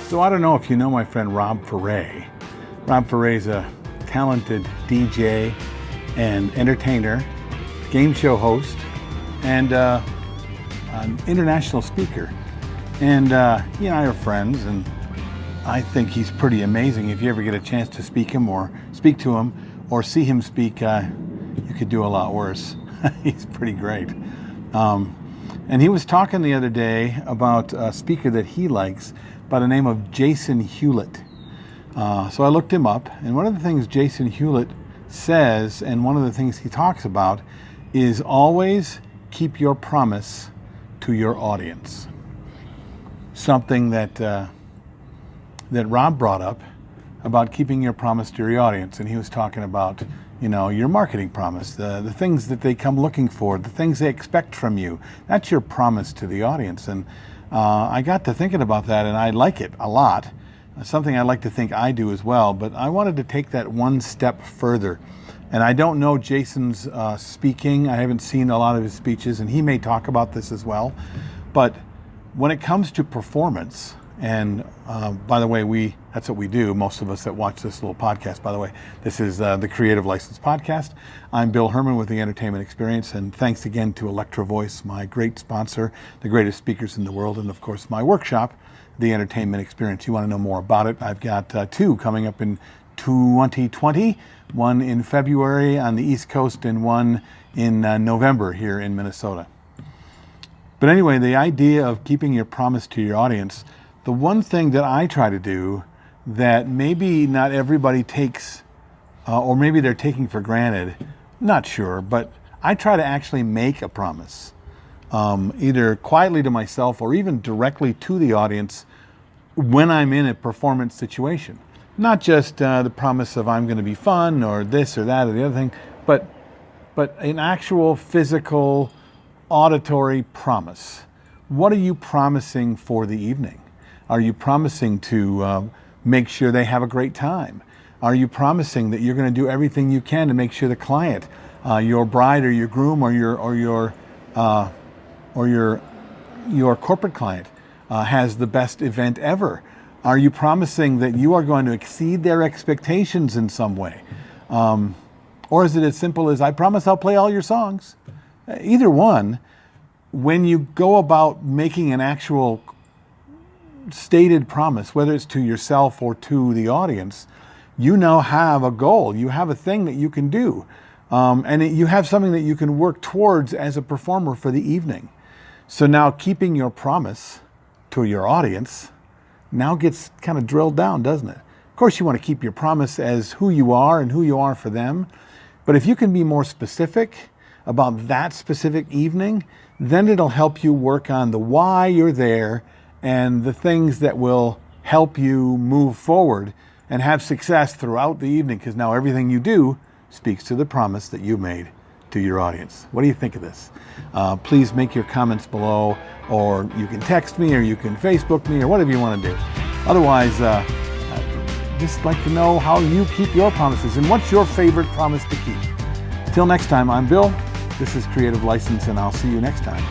So I don't know if you know my friend Rob Ferre. Rob Ferre is a talented DJ and entertainer, game show host, and an international speaker. And he and I are friends, and I think he's pretty amazing. If you ever get a chance to speak to him or see him speak, you could do a lot worse. He's pretty great. And he was talking the other day about a speaker that he likes by the name of Jason Hewlett. So I looked him up, and one of the things Jason Hewlett says, and one of the things he talks about, is always keep your promise to your audience. Something that that Rob brought up about keeping your promise to your audience, and he was talking about, you know, your marketing promise, the things that they come looking for, the things they expect from you. That's your promise to the audience. And I got to thinking about that, and I like it a lot. Something I like to think I do as well, but I wanted to take that one step further. And I don't know Jason's speaking. I haven't seen a lot of his speeches, and he may talk about this as well. But when it comes to performance, and by the way, that's what we do, most of us that watch this little podcast, by the way. This is the Creative License Podcast. I'm Bill Hermann with the Entertainment Experience, and thanks again to Electro Voice, my great sponsor, the greatest speakers in the world, and of course my workshop, the Entertainment Experience. You want to know more about it? I've got two coming up in 2020, one in February on the East Coast and one in November here in Minnesota. But anyway, the idea of keeping your promise to your audience, the one thing that I try to do that maybe not everybody takes, or maybe they're taking for granted, not sure, but I try to actually make a promise, either quietly to myself or even directly to the audience when I'm in a performance situation. Not just the promise of I'm going to be fun or this or that or the other thing, but an actual physical, auditory promise. What are you promising for the evening? Are you promising to make sure they have a great time? Are you promising that you're going to do everything you can to make sure the client, your bride or your groom or your corporate client has the best event ever? Are you promising that you are going to exceed their expectations in some way? Or is it as simple as, I promise I'll play all your songs? Either one, when you go about making an actual stated promise, whether it's to yourself or to the audience, you now have a goal. You have a thing that you can do. You have something that you can work towards as a performer for the evening. So now keeping your promise to your audience now gets kind of drilled down, doesn't it? Of course, you want to keep your promise as who you are and who you are for them. But if you can be more specific about that specific evening, then it'll help you work on the why you're there and the things that will help you move forward and have success throughout the evening, because now everything you do speaks to the promise that you made to your audience. What do you think of this? Please make your comments below, or you can text me, or you can Facebook me, or whatever you want to do. Otherwise, just like to know how you keep your promises and what's your favorite promise to keep. Till next time, I'm Bill. This is Creative License, and I'll see you next time.